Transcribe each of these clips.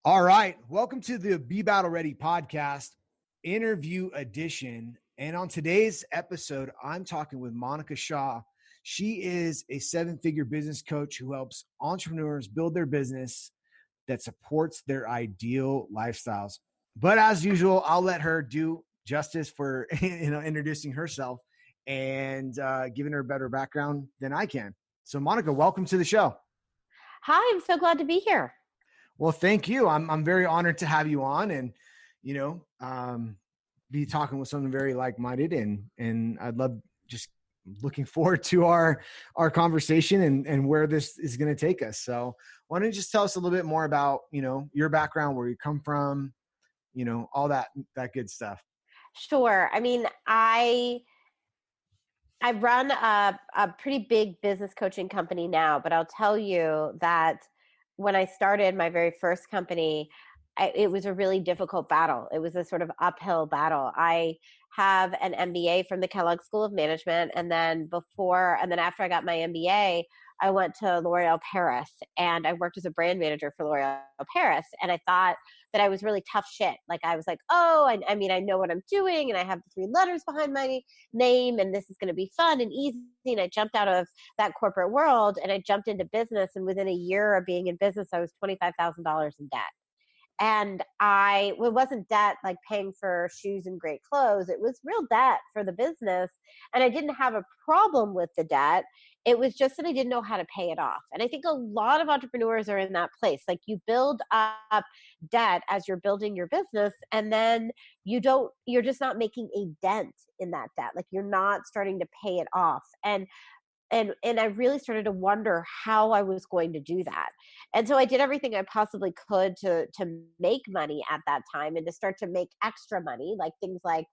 All right. Welcome to the Be Battle Ready podcast, interview edition. And on today's episode, I'm talking with Monica Shah. She is a seven-figure business coach who helps entrepreneurs build their business that supports their ideal lifestyles. But as usual, I'll let her do justice for introducing herself and giving her a better background than I can. So Monica, welcome to the show. Hi, I'm so glad to be here. Well, thank you. I'm very honored to have you on and, be talking with someone very like-minded and I'd love just looking forward to our conversation and where this is going to take us. So why don't you just tell us a little bit more about, your background, where you come from, all that good stuff. Sure. I mean, I run a pretty big business coaching company now, but I'll tell you that when I started my very first company, it was a really difficult battle. It was a sort of uphill battle. I have an MBA from the Kellogg School of Management. And then after I got my MBA, I went to L'Oreal Paris and I worked as a brand manager for L'Oreal Paris. And I thought that I was really tough shit. Like I was like, I know what I'm doing and I have the 3 letters behind my name and this is going to be fun and easy. And I jumped out of that corporate world and I jumped into business. And within a year of being in business, I was $25,000 in debt. And it wasn't debt like paying for shoes and great clothes. It was real debt for the business. And I didn't have a problem with the debt. It was just that I didn't know how to pay it off. And I think a lot of entrepreneurs are in that place. Like you build up debt as you're building your business and then you're just not making a dent in that debt. Like you're not starting to pay it off. And I really started to wonder how I was going to do that. And so I did everything I possibly could to make money at that time and to start to make extra money, like things like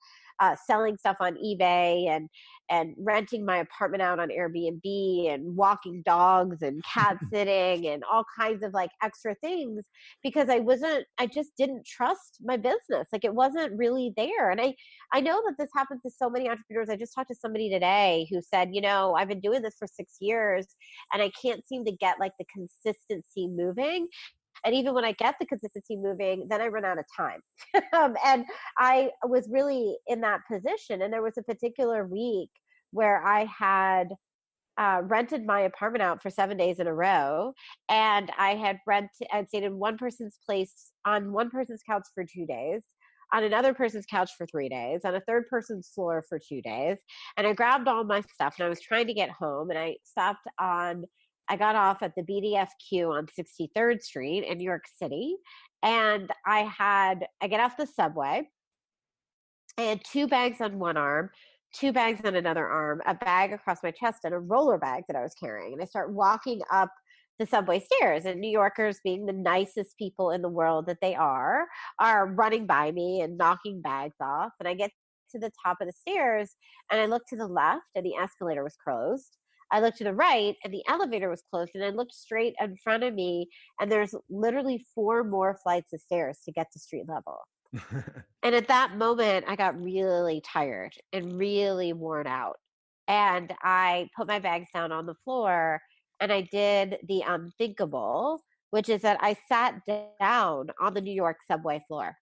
selling stuff on eBay and renting my apartment out on Airbnb and walking dogs and cat sitting and all kinds of like extra things because I just didn't trust my business. Like it wasn't really there. And I know that this happens to so many entrepreneurs. I just talked to somebody today who said, I've been doing this for 6 years and I can't seem to get like the consistency moving. And even when I get the consistency moving, then I run out of time. And I was really in that position. And there was a particular week where I had rented my apartment out for 7 days in a row. And I'd stayed in one person's place on one person's couch for 2 days, on another person's couch for 3 days, on a third person's floor for 2 days. And I grabbed all my stuff and I was trying to get home and I got off at the BDFQ on 63rd Street in New York City. And I get off the subway. I had 2 bags on one arm, 2 bags on another arm, a bag across my chest and a roller bag that I was carrying. And I start walking up the subway stairs, and New Yorkers, being the nicest people in the world that they are running by me and knocking bags off. And I get to the top of the stairs and I look to the left and the escalator was closed. I looked to the right and the elevator was closed, and I looked straight in front of me and there's literally 4 more flights of stairs to get to street level. And at that moment, I got really tired and really worn out. And I put my bags down on the floor and I did the unthinkable, which is that I sat down on the New York subway floor.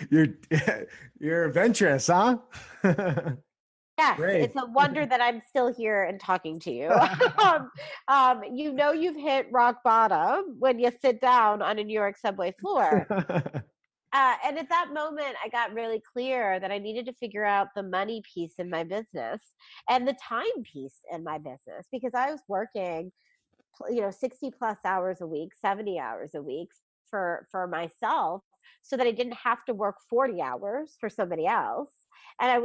You're adventurous, huh? Yes, Great. It's a wonder that I'm still here and talking to you. You've hit rock bottom when you sit down on a New York subway floor. And at that moment, I got really clear that I needed to figure out the money piece in my business and the time piece in my business, because I was working, 60 plus hours a week, 70 hours a week for myself, so that I didn't have to work 40 hours for somebody else. And I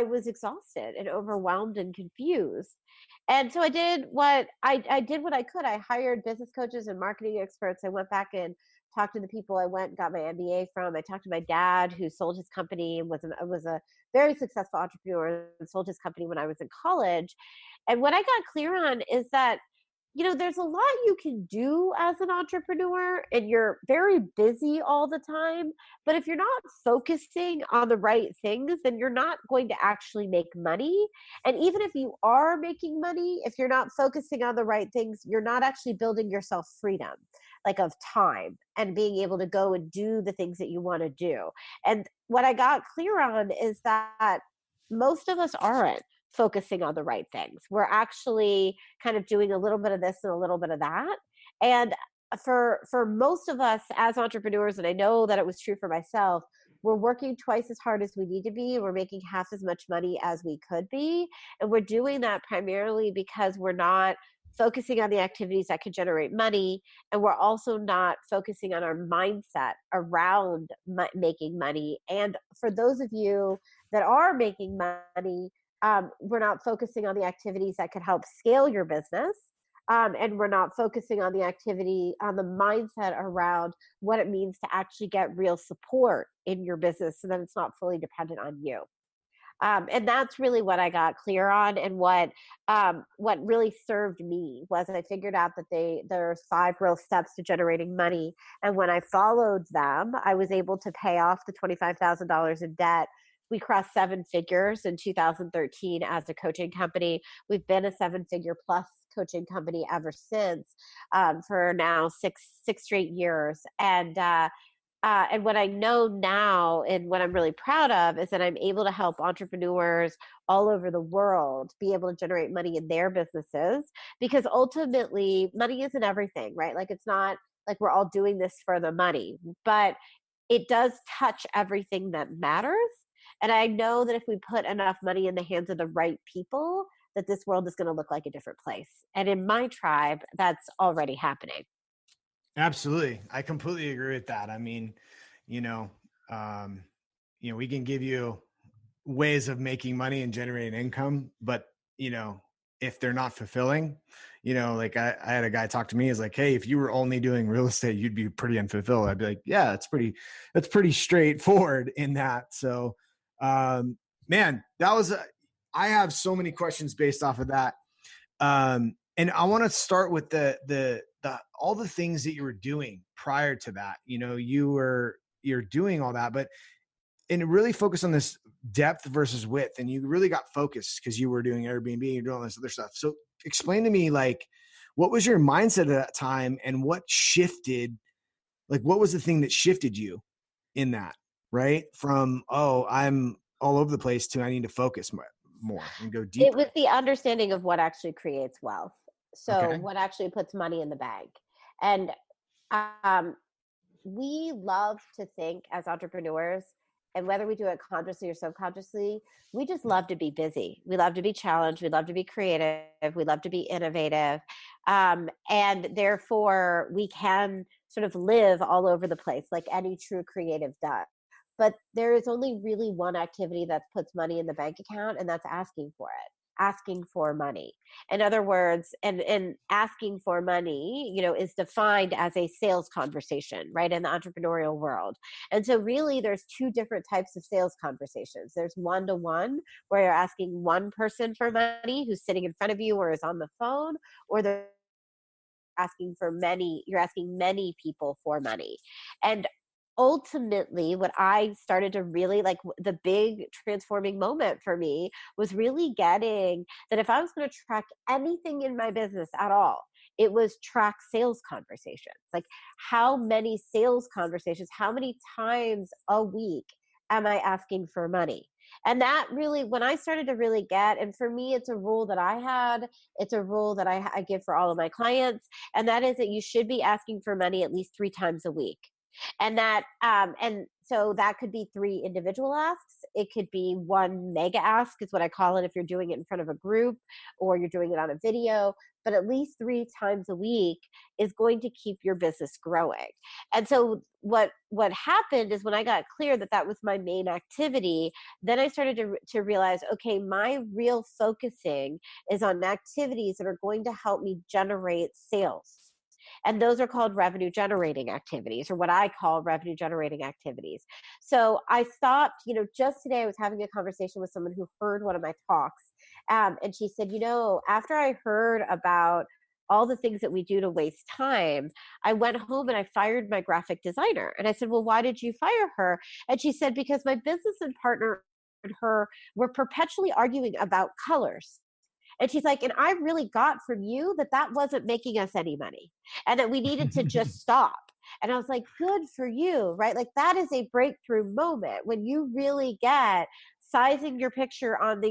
was exhausted and overwhelmed and confused. And so I did what I could. I hired business coaches and marketing experts. I went back and talked to the people I went and got my MBA from. I talked to my dad, who sold his company and was a very successful entrepreneur and sold his company when I was in college. And what I got clear on is that, there's a lot you can do as an entrepreneur and you're very busy all the time. But if you're not focusing on the right things, then you're not going to actually make money. And even if you are making money, if you're not focusing on the right things, you're not actually building yourself freedom. like of time and being able to go and do the things that you want to do. And what I got clear on is that most of us aren't focusing on the right things. We're actually kind of doing a little bit of this and a little bit of that. And for most of us as entrepreneurs, and I know that it was true for myself, we're working twice as hard as we need to be. We're making half as much money as we could be. And we're doing that primarily because we're not focusing on the activities that could generate money. And we're also not focusing on our mindset around making money. And for those of you that are making money, we're not focusing on the activities that could help scale your business. And we're not focusing on the activity, on the mindset around what it means to actually get real support in your business so that it's not fully dependent on you. And that's really what I got clear on, and what really served me was I figured out that there's 5 real steps to generating money, and when I followed them, I was able to pay off the $25,000 in debt. We crossed 7 figures in 2013 as a coaching company. We've been a 7-figure plus coaching company ever since, for now six straight years. And what I know now and what I'm really proud of is that I'm able to help entrepreneurs all over the world be able to generate money in their businesses, because ultimately money isn't everything, right? Like, it's not like we're all doing this for the money, but it does touch everything that matters. And I know that if we put enough money in the hands of the right people, that this world is going to look like a different place. And in my tribe, that's already happening. Absolutely. I completely agree with that. I mean, we can give you ways of making money and generating income, but, if they're not fulfilling, like I had a guy talk to me, is like, hey, if you were only doing real estate, you'd be pretty unfulfilled. I'd be like, yeah, that's pretty straightforward in that. So, man, I have so many questions based off of that. And I want to start with the all the things that you were doing prior to that. You're doing all that, and really focus on this depth versus width. And you really got focused because you were doing Airbnb, you're doing all this other stuff. So explain to me, like, what was your mindset at that time, and what shifted? Like, what was the thing that shifted you in that, right? From, oh, I'm all over the place, to I need to focus more and go deeper. It was the understanding of what actually creates wealth. So Okay. what actually puts money in the bank. And we love to think as entrepreneurs, and whether we do it consciously or subconsciously, we just love to be busy. We love to be challenged. We love to be creative. We love to be innovative. And therefore, we can sort of live all over the place like any true creative does. But there is only really one activity that puts money in the bank account, and that's asking for it, asking for money. In other words, and asking for money, is defined as a sales conversation, right, in the entrepreneurial world. And so really there's 2 different types of sales conversations. There's one-to-one, where you're asking one person for money who's sitting in front of you or is on the phone, or you're asking many people for money. And ultimately, what I started to really like, the big transforming moment for me was really getting that if I was going to track anything in my business at all, it was track sales conversations. Like, how many sales conversations, how many times a week am I asking for money? And that really, when I started to really get, and for me, it's a rule that I had, it's a rule that I give for all of my clients. And that is that you should be asking for money at least 3 times a week. And so that could be 3 individual asks. It could be 1 mega ask is what I call it, if you're doing it in front of a group or you're doing it on a video. But at least 3 times a week is going to keep your business growing. And so what happened is, when I got clear that that was my main activity, then I started to realize, okay, my real focusing is on activities that are going to help me generate sales. And those are called revenue generating activities, or what I call revenue generating activities. So I stopped, just today I was having a conversation with someone who heard one of my talks. And she said, after I heard about all the things that we do to waste time, I went home and I fired my graphic designer. And I said, well, why did you fire her? And she said, because my business and partner and her were perpetually arguing about colors. And she's like, and I really got from you that that wasn't making us any money and that we needed to just stop. And I was like, good for you, right? Like that is a breakthrough moment when you really get sizing your picture on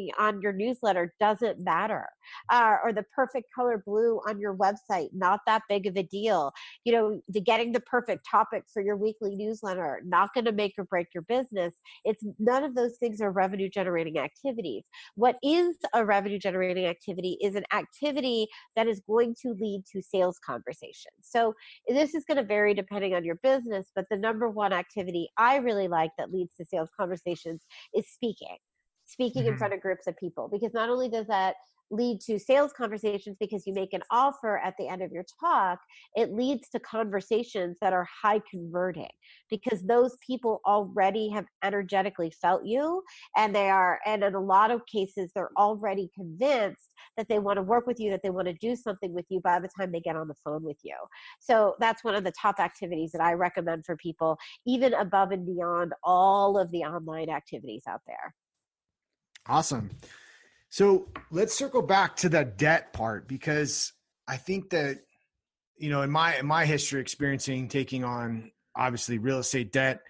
your newsletter doesn't matter, or the perfect color blue on your website, not that big of a deal. You know, the getting the perfect topic for your weekly newsletter, not going to make or break your business. It's none of those things are revenue generating activities. What is a revenue generating activity is an activity that is going to lead to sales conversations. So this is going to vary depending on your business, but the number one activity I really like that leads to sales conversations is speaking in front of groups of people, because not only does that lead to sales conversations because you make an offer at the end of your talk, it leads to conversations that are high converting because those people already have energetically felt you, and in a lot of cases, they're already convinced that they want to work with you, that they want to do something with you by the time they get on the phone with you. So that's one of the top activities that I recommend for people, even above and beyond all of the online activities out there. Awesome. So let's circle back to the debt part, because I think that, you know, in my history experiencing taking on obviously real estate debt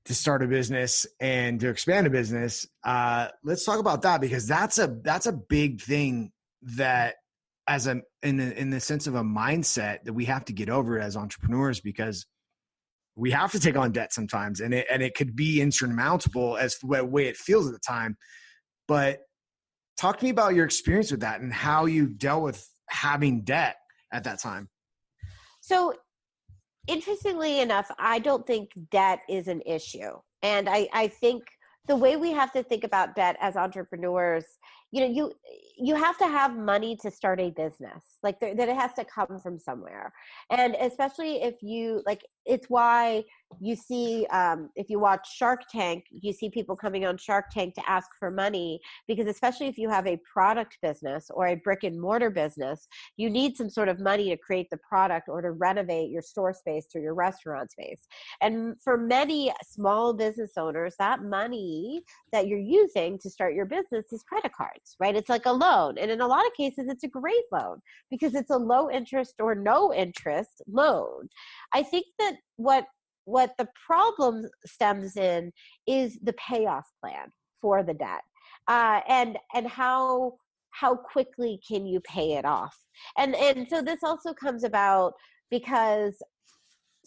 to start a business and to expand a business, let's talk about that, because that's a big thing that in the sense of a mindset that we have to get over as entrepreneurs, because we have to take on debt sometimes, and it could be insurmountable as the way it feels at the time. But talk to me about your experience with that and how you dealt with having debt at that time. So interestingly enough, I don't think debt is an issue. And I think the way we have to think about debt as entrepreneurs, you know, you have to have money to start a business, like that it has to come from somewhere. And especially if you like, it's why you see, if you watch Shark Tank, you see people coming on Shark Tank to ask for money, because especially if you have a product business or a brick and mortar business, you need some sort of money to create the product or to renovate your store space or your restaurant space. And for many small business owners, that money that you're using to start your business is credit cards, right? It's like a loan. And in a lot of cases, it's a great loan because it's a low interest or no interest loan. I think that what the problem stems in is the payoff plan for the debt, and how quickly can you pay it off. And so this also comes about because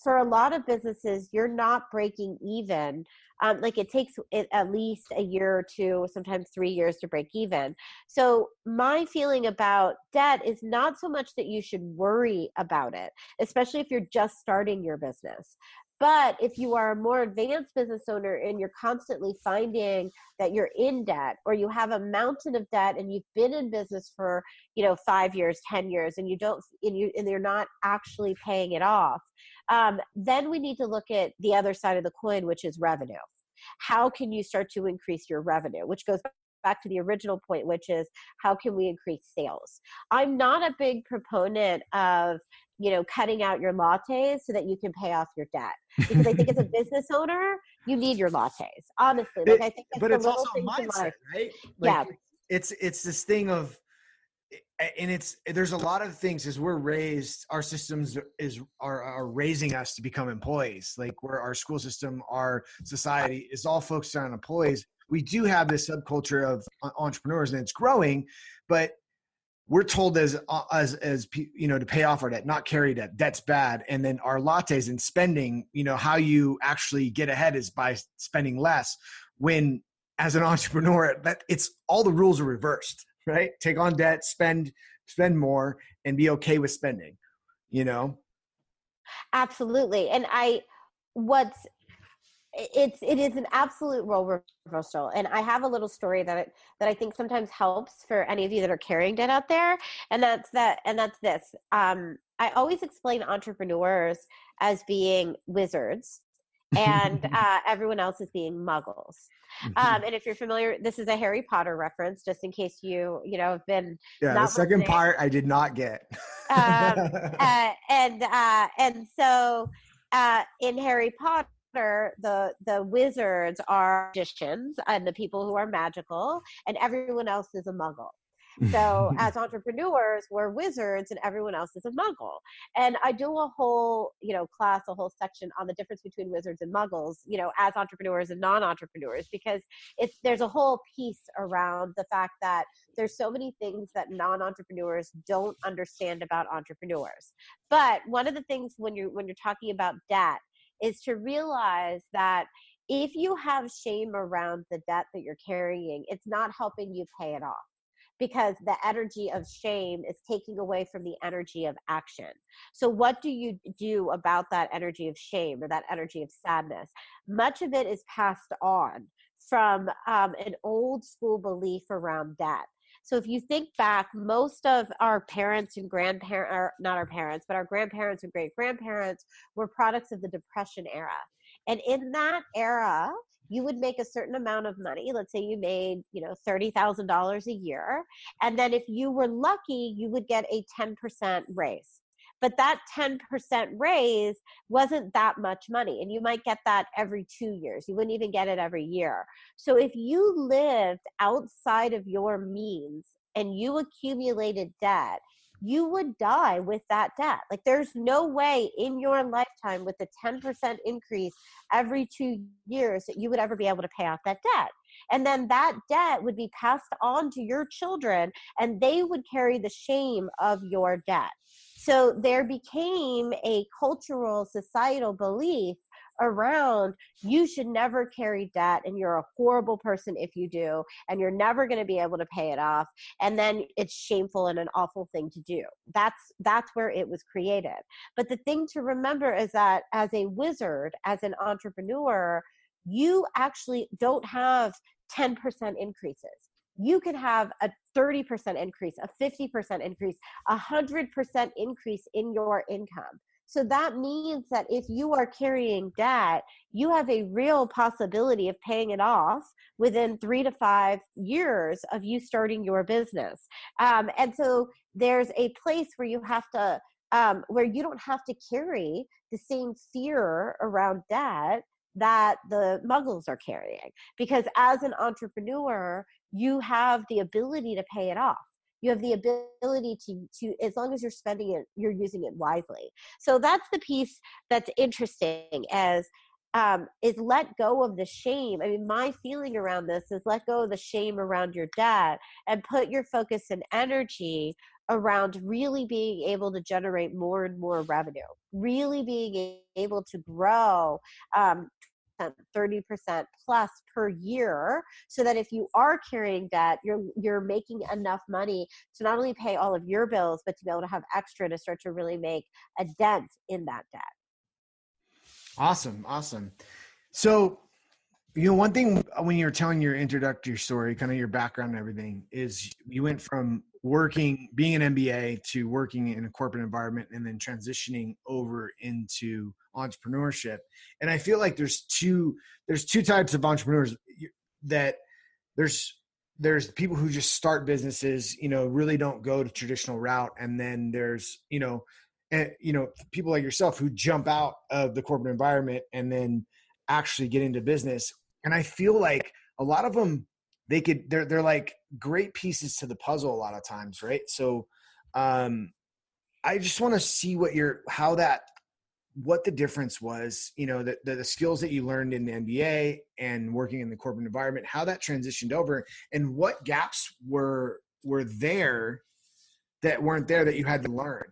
for a lot of businesses, you're not breaking even. Like it takes at least a year or two, sometimes 3 years to break even. So my feeling about debt is not so much that you should worry about it, especially if you're just starting your business. But if you are a more advanced business owner and you're constantly finding that you're in debt, or you have a mountain of debt and you've been in business for, 5 years, 10 years, and you're not actually paying it off, then we need to look at the other side of the coin, which is revenue. How can you start to increase your revenue? Which goes back to the original point, which is how can we increase sales? I'm not a big proponent of, cutting out your lattes so that you can pay off your debt. Because I think as a business owner, you need your lattes, honestly. Like I think it's also a mindset, right? Like, yeah. It's this thing of, and there's a lot of things as we're raised, our systems are raising us to become employees. Like where our school system, our society is all focused on employees. We do have this subculture of entrepreneurs, and it's growing, but we're told as to pay off our debt, not carry debt. Debt's bad. And then our lattes and spending, how you actually get ahead is by spending less. When as an entrepreneur, it's all the rules are reversed, right? Take on debt, spend more, and be okay with spending, Absolutely. And it is an absolute role reversal. And I have a little story that I think sometimes helps for any of you that are carrying debt out there. And that's this. I always explain entrepreneurs as being wizards and everyone else is being muggles. And if you're familiar, this is a Harry Potter reference, just in case have been. Yeah, the second part I did not get. And so in Harry Potter, the wizards are magicians and the people who are magical, and everyone else is a muggle. So as entrepreneurs, we're wizards and everyone else is a muggle. And I do a whole, class, a whole section on the difference between wizards and muggles, as entrepreneurs and non-entrepreneurs, because there's a whole piece around the fact that there's so many things that non-entrepreneurs don't understand about entrepreneurs. But one of the things when you're talking about debt is to realize that if you have shame around the debt that you're carrying, it's not helping you pay it off, because the energy of shame is taking away from the energy of action. So what do you do about that energy of shame or that energy of sadness? Much of it is passed on from an old school belief around debt. So if you think back, most of our parents and grandparents, or not our parents, but our grandparents and great-grandparents were products of the Depression era. And in that era, you would make a certain amount of money. Let's say you made, $30,000 a year. And then if you were lucky, you would get a 10% raise. But that 10% raise wasn't that much money. And you might get that every 2 years. You wouldn't even get it every year. So if you lived outside of your means and you accumulated debt, you would die with that debt. Like, there's no way in your lifetime with a 10% increase every 2 years that you would ever be able to pay off that debt. And then that debt would be passed on to your children, and they would carry the shame of your debt. So there became a cultural, societal belief around you should never carry debt, and you're a horrible person if you do, and you're never going to be able to pay it off, and then it's shameful and an awful thing to do. That's where it was created. But the thing to remember is that as a wizard, as an entrepreneur, you actually don't have 10% increases. You could have a 30% increase, a 50% increase, 100% increase in your income. So that means that if you are carrying debt, you have a real possibility of paying it off within 3 to 5 years of you starting your business. And so there's a place where you have to, where you don't have to carry the same fear around debt that the muggles are carrying. Because as an entrepreneur, you have the ability to pay it off. You have the ability to, as long as you're spending it, you're using it wisely. So that's the piece that's interesting, is let go of the shame. I mean, my feeling around this is let go of the shame around your debt and put your focus and energy around really being able to generate more and more revenue, really being able to grow 30% plus per year, so that if you are carrying debt, you're making enough money to not only pay all of your bills, but to be able to have extra to start to really make a dent in that debt. Awesome. So, one thing when you were telling your introductory story, kind of your background and everything, is you went from being an MBA to working in a corporate environment and then transitioning over into entrepreneurship. And I feel like there's two types of entrepreneurs. That there's people who just start businesses, really don't go to traditional route. And then there's, people like yourself who jump out of the corporate environment and then actually get into business. And I feel like a lot of them, they're like great pieces to the puzzle a lot of times. Right. So, I just want to see what the difference was, the skills that you learned in the MBA and working in the corporate environment, how that transitioned over, and what gaps were there that weren't there that you had to learn,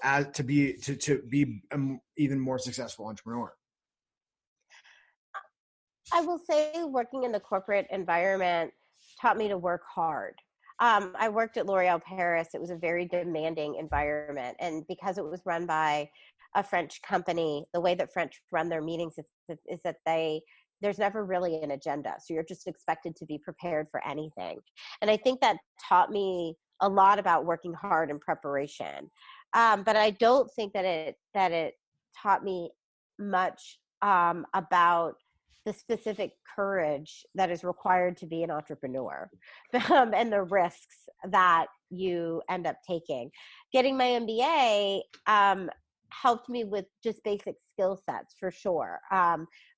as to be an even more successful entrepreneur. I will say working in the corporate environment taught me to work hard. I worked at L'Oréal Paris. It was a very demanding environment. And because it was run by a French company, the way that French run their meetings is that there's never really an agenda. So you're just expected to be prepared for anything. And I think that taught me a lot about working hard and preparation. But I don't think that it taught me much about the specific courage that is required to be an entrepreneur and the risks that you end up taking. Getting my MBA, helped me with just basic skill sets for sure.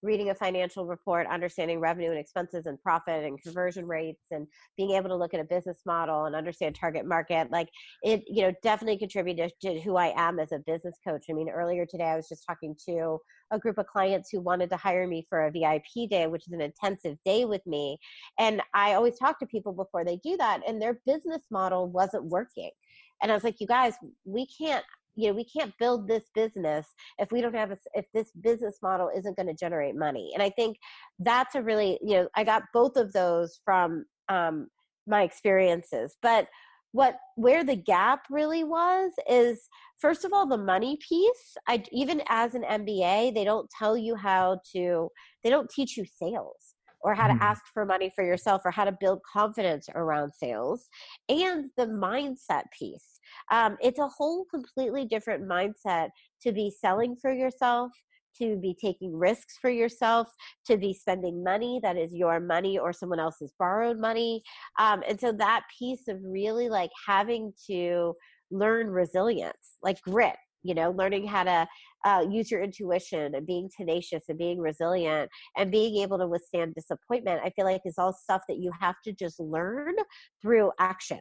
Reading a financial report, understanding revenue and expenses and profit and conversion rates, and being able to look at a business model and understand target market. Like it, definitely contributed to who I am as a business coach. I mean, earlier today, I was just talking to a group of clients who wanted to hire me for a VIP day, which is an intensive day with me. And I always talk to people before they do that, and their business model wasn't working. And I was like, you guys, we can't build this business if we don't have if this business model isn't going to generate money. And I think that's a really, I got both of those from my experiences. But where the gap really was is, first of all, the money piece. Even as an MBA, they don't teach you sales or how to ask for money for yourself or how to build confidence around sales, and the mindset piece. It's a whole completely different mindset to be selling for yourself, to be taking risks for yourself, to be spending money that is your money or someone else's borrowed money. And so that piece of really like having to learn resilience, like grit, learning how to use your intuition and being tenacious and being resilient and being able to withstand disappointment, I feel like is all stuff that you have to just learn through action.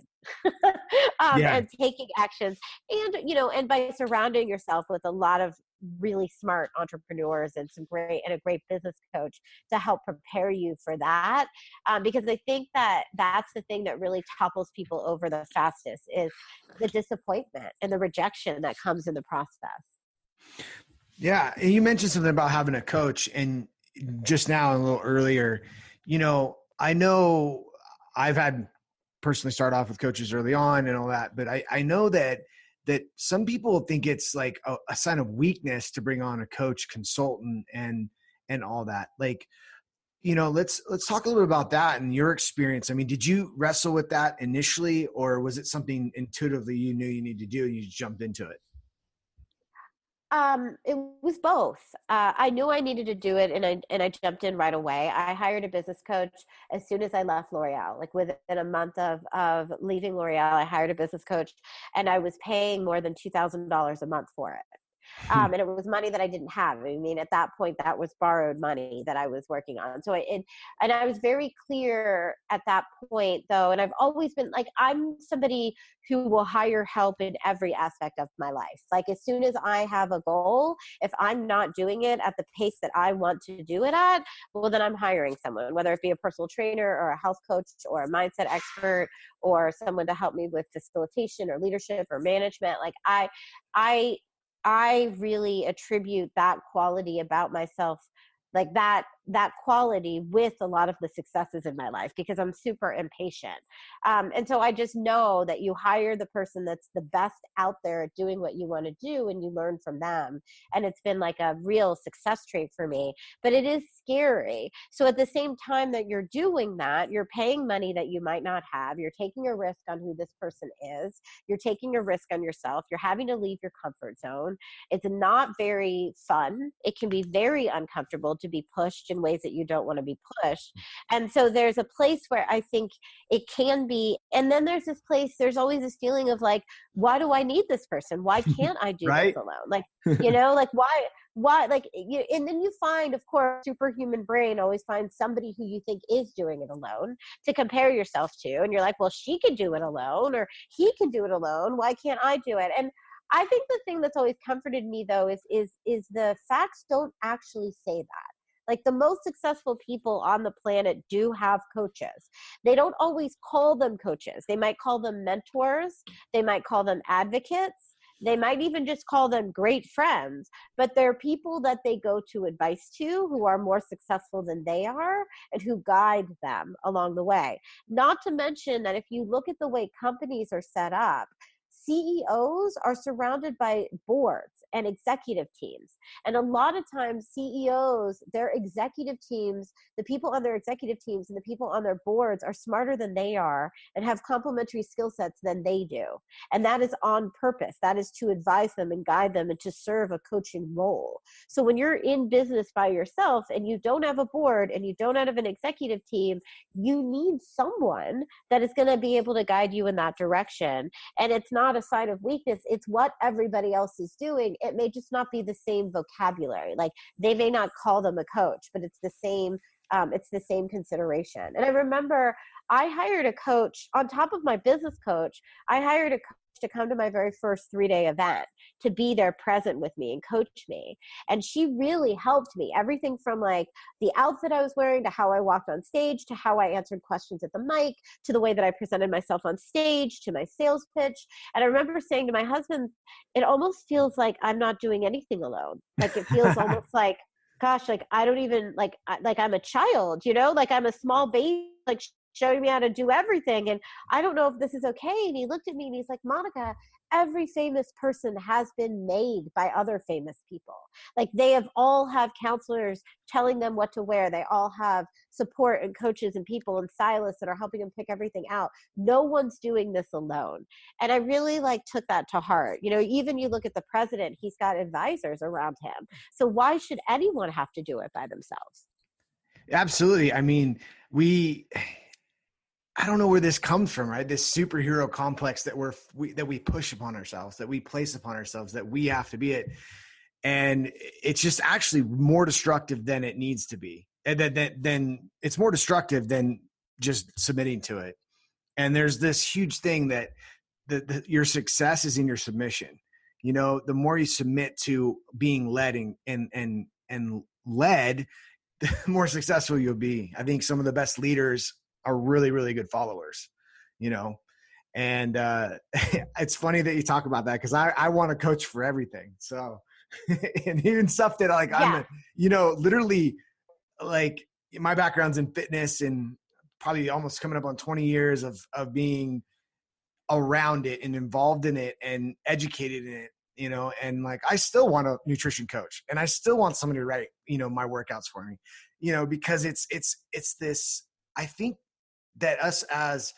And taking actions, and and by surrounding yourself with a lot of really smart entrepreneurs and a great business coach to help prepare you for that, because I think that that's the thing that really topples people over the fastest is the disappointment and the rejection that comes in the process. Yeah. And you mentioned something about having a coach, and just now and a little earlier, I know I've had personally start off with coaches early on and all that, but I know that some people think it's like a sign of weakness to bring on a coach, consultant, and all that. Like, let's talk a little bit about that and your experience. I mean, did you wrestle with that initially, or was it something intuitively you knew you needed to do and you just jumped into it? It was both. I knew I needed to do it, and I jumped in right away. I hired a business coach as soon as I left L'Oreal. Like within a month of leaving L'Oreal, I hired a business coach, and I was paying more than $2,000 a month for it. And it was money that I didn't have. I mean, at that point, that was borrowed money that I was working on. So and I was very clear at that point, though. And I've always been like, I'm somebody who will hire help in every aspect of my life. Like as soon as I have a goal, if I'm not doing it at the pace that I want to do it at, well, then I'm hiring someone, whether it be a personal trainer or a health coach or a mindset expert or someone to help me with facilitation or leadership or management. Like I really attribute that quality about myself, like that quality, with a lot of the successes in my life, because I'm super impatient. And so I just know that you hire the person that's the best out there at doing what you want to do, and you learn from them. And it's been like a real success trait for me, but it is scary. So at the same time that you're doing that, you're paying money that you might not have. You're taking a risk on who this person is. You're taking a risk on yourself. You're having to leave your comfort zone. It's not very fun. It can be very uncomfortable to be pushed in ways that you don't want to be pushed. And so there's a place where I think it can be, and then there's always this feeling of like, why do I need this person? Why can't I do Right? this alone? Like, like why, like, and then you find, of course, superhuman brain always finds somebody who you think is doing it alone to compare yourself to. And you're like, well, she can do it alone, or he can do it alone. Why can't I do it? And I think the thing that's always comforted me, though, is the facts don't actually say that. Like the most successful people on the planet do have coaches. They don't always call them coaches. They might call them mentors. They might call them advocates. They might even just call them great friends, but they're people that they go to advice to who are more successful than they are and who guide them along the way. Not to mention that if you look at the way companies are set up, CEOs are surrounded by boards and executive teams. And a lot of times CEOs, their executive teams, the people on their executive teams and the people on their boards are smarter than they are and have complementary skill sets than they do. And that is on purpose. That is to advise them and guide them and to serve a coaching role. So when you're in business by yourself and you don't have a board and you don't have an executive team, you need someone that is going to be able to guide you in that direction. And it's not a sign of weakness. It's what everybody else is doing. it may just not be the same vocabulary. Like they may not call them a coach, but it's the same consideration. And I remember I hired a coach on top of my business coach. I hired a coach to come to my very first 3-day event, to be there present with me and coach me. And she really helped me. Everything from like the outfit I was wearing, to how I walked on stage, to how I answered questions at the mic, to the way that I presented myself on stage, to my sales pitch. And I remember saying to my husband, it almost feels like I'm not doing anything alone. Like it feels almost like, gosh, like I don't even like I'm a child, like I'm a small baby, like showing me how to do everything. And I don't know if this is okay. And he looked at me and he's like, Monica, every famous person has been made by other famous people. Like they have all have counselors telling them what to wear. They all have support and coaches and people and stylists that are helping them pick everything out. No one's doing this alone. And I really took that to heart. Even you look at the president, he's got advisors around him. So why should anyone have to do it by themselves? Absolutely. I mean, I don't know where this comes from, right? This superhero complex that we push upon ourselves, that we place upon ourselves, that we have to be it. And it's just actually more destructive than it needs to be. And then it's more destructive than just submitting to it. And there's this huge thing that your success is in your submission. The more you submit to being led and led, the more successful you'll be. I think some of the best leaders are really, really good followers, and it's funny that you talk about that, because I want to coach for everything. So, and even stuff that I'm, literally like my background's in fitness and probably almost coming up on 20 years of being around it and involved in it and educated in it, and I still want a nutrition coach, and I still want somebody to write, my workouts for me, because it's this, I think that us as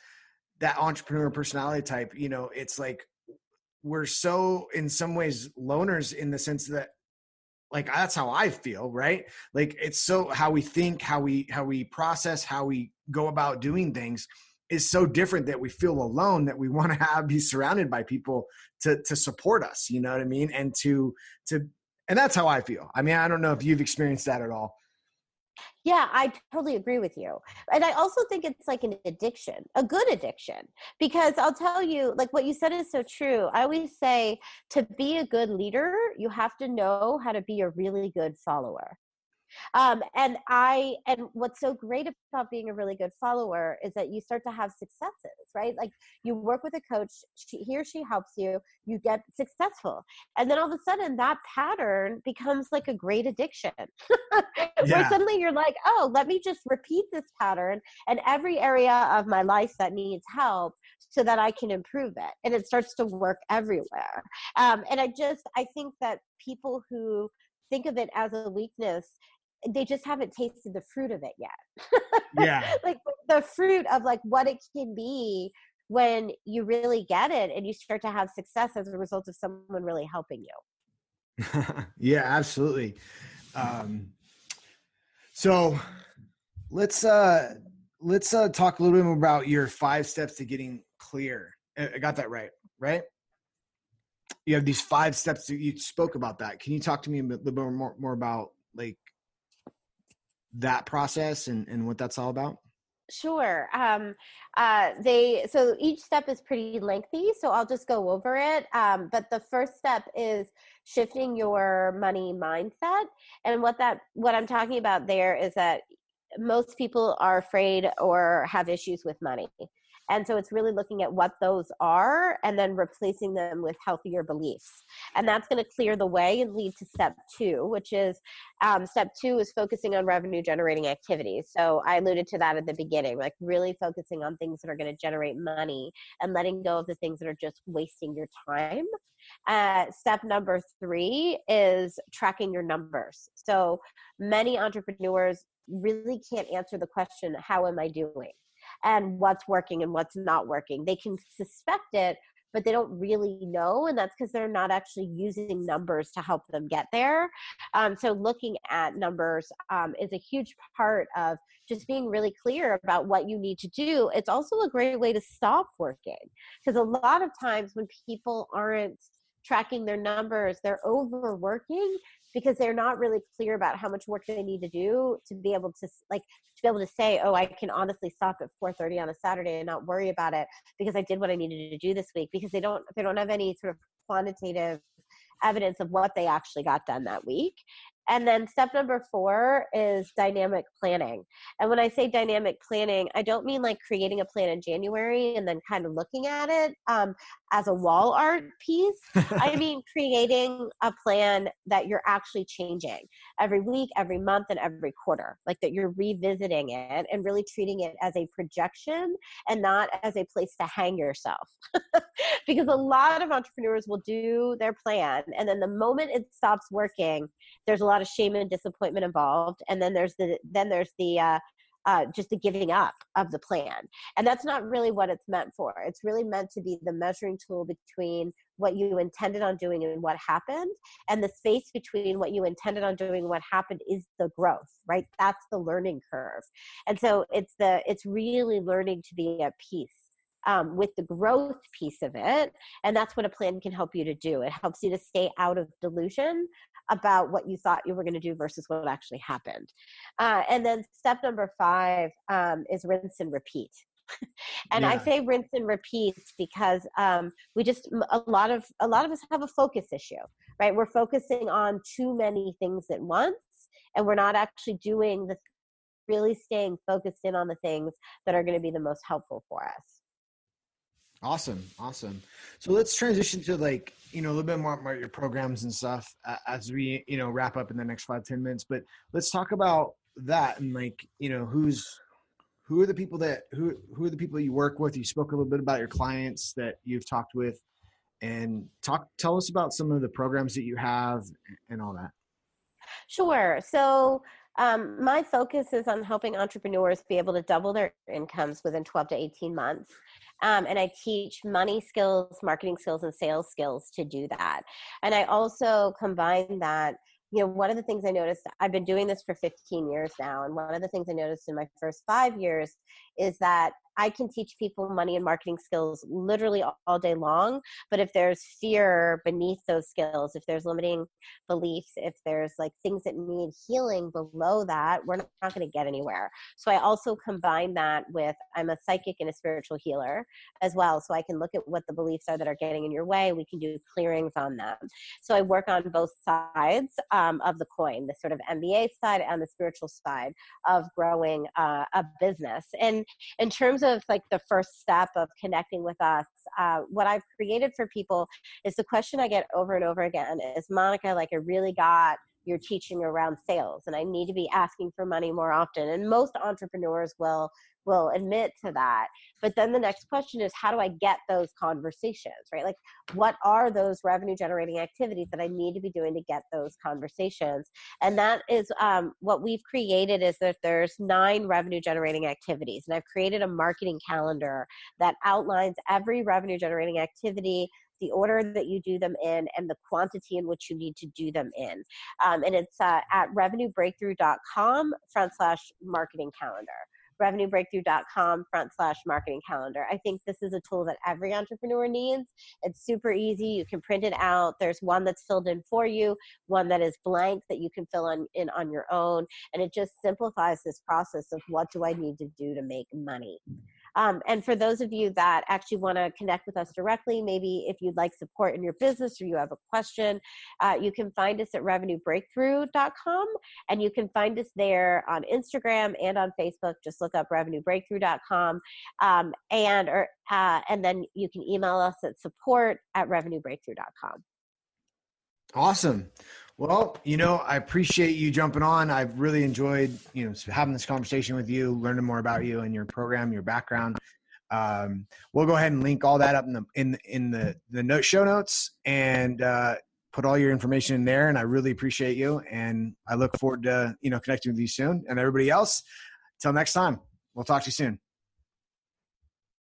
that entrepreneur personality type, it's like we're so in some ways loners, in the sense that that's how I feel, right? Like it's so how we think, how we process, how we go about doing things is so different, that we feel alone, that we want to be surrounded by people to support us, you know what I mean? And and that's how I feel. I mean, I don't know if you've experienced that at all. Yeah, I totally agree with you. And I also think it's like an addiction, a good addiction, because I'll tell you, what you said is so true. I always say, to be a good leader, you have to know how to be a really good follower. And what's so great about being a really good follower is that you start to have successes, right? Like you work with a coach, he or she helps you, you get successful. And then all of a sudden that pattern becomes like a great addiction where suddenly you're like, oh, let me just repeat this pattern in every area of my life that needs help so that I can improve it. And it starts to work everywhere. And I think that people who think of it as a weakness, they just haven't tasted the fruit of it yet. Yeah. Like the fruit of what it can be when you really get it and you start to have success as a result of someone really helping you. Yeah, absolutely. So let's talk a little bit more about your 5 steps to getting clear. I got that right? You have these 5 steps that you spoke about that. Can you talk to me a little bit more about that process and what that's all about? Sure. So each step is pretty lengthy, so I'll just go over it. But the first step is shifting your money mindset. And what I'm talking about there is that most people are afraid or have issues with money. And so it's really looking at what those are and then replacing them with healthier beliefs. And that's going to clear the way and lead to step 2, which is step 2 is focusing on revenue generating activities. So I alluded to that at the beginning, really focusing on things that are going to generate money and letting go of the things that are just wasting your time. Step number 3 is tracking your numbers. So many entrepreneurs really can't answer the question, how am I doing? And what's working and what's not working. They can suspect it, but they don't really know. And that's because they're not actually using numbers to help them get there. So looking at numbers is a huge part of just being really clear about what you need to do. It's also a great way to stop working, because a lot of times when people aren't tracking their numbers, they're overworking because they're not really clear about how much work they need to do to be able to say, oh, I can honestly stop at 4:30 on a Saturday and not worry about it because I did what I needed to do this week, because they don't have any sort of quantitative evidence of what they actually got done that week. And then step number 4 is dynamic planning. And when I say dynamic planning, I don't mean like creating a plan in January and then kind of looking at it as a wall art piece. I mean creating a plan that you're actually changing every week, every month, and every quarter, like that you're revisiting it and really treating it as a projection and not as a place to hang yourself. Because a lot of entrepreneurs will do their plan, and then the moment it stops working, there's a lot of shame and disappointment involved, and then there's the just the giving up of the plan. And that's not really what it's meant for. It's really meant to be the measuring tool between what you intended on doing and what happened. And the space between what you intended on doing and what happened is the growth, right? That's the learning curve. And so it's really learning to be at peace with the growth piece of it. And that's what a plan can help you to do. It helps you to stay out of delusion about what you thought you were going to do versus what actually happened. And then step number 5 is rinse and repeat. And I say rinse and repeat because we just a lot of us have a focus issue, right? We're focusing on too many things at once, and we're not actually doing really staying focused in on the things that are going to be the most helpful for us. Awesome. So let's transition to a little bit more about your programs and stuff as we, wrap up in the next 5-10 minutes, but let's talk about that and who are the people you work with? You spoke a little bit about your clients that you've talked with, and tell us about some of the programs that you have and all that. Sure. So my focus is on helping entrepreneurs be able to double their incomes within 12 to 18 months. And I teach money skills, marketing skills, and sales skills to do that. And I also combine that. One of the things I noticed, I've been doing this for 15 years now. And one of the things I noticed in my first 5 years is that I can teach people money and marketing skills literally all day long. But if there's fear beneath those skills, if there's limiting beliefs, if there's things that need healing below that, we're not going to get anywhere. So I also combine that with, I'm a psychic and a spiritual healer as well. So I can look at what the beliefs are that are getting in your way. We can do clearings on them. So I work on both sides of the coin, the sort of MBA side and the spiritual side of growing a business. And in terms of the first step of connecting with us, what I've created for people is the question I get over and over again is, Monica, I really got your teaching around sales and I need to be asking for money more often. And most entrepreneurs will admit to that. But then the next question is, how do I get those conversations, right? What are those revenue generating activities that I need to be doing to get those conversations? And that is what we've created is that there's 9 revenue generating activities. And I've created a marketing calendar that outlines every revenue generating activity, the order that you do them in, and the quantity in which you need to do them in. And it's at revenuebreakthrough.com/marketing calendar. revenuebreakthrough.com/marketing calendar. I think this is a tool that every entrepreneur needs. It's super easy. You can print it out. There's one that's filled in for you, one that is blank that you can fill in on your own. And it just simplifies this process of what do I need to do to make money. And for those of you that actually want to connect with us directly, maybe if you'd like support in your business or you have a question, you can find us at revenuebreakthrough.com, and you can find us there on Instagram and on Facebook. Just look up revenuebreakthrough.com, and then you can email us at support@revenuebreakthrough.com. Awesome. Well, I appreciate you jumping on. I've really enjoyed, having this conversation with you, learning more about you and your program, your background. We'll go ahead and link all that up in the show notes and put all your information in there. And I really appreciate you. And I look forward to, connecting with you soon. And everybody else, till next time, we'll talk to you soon.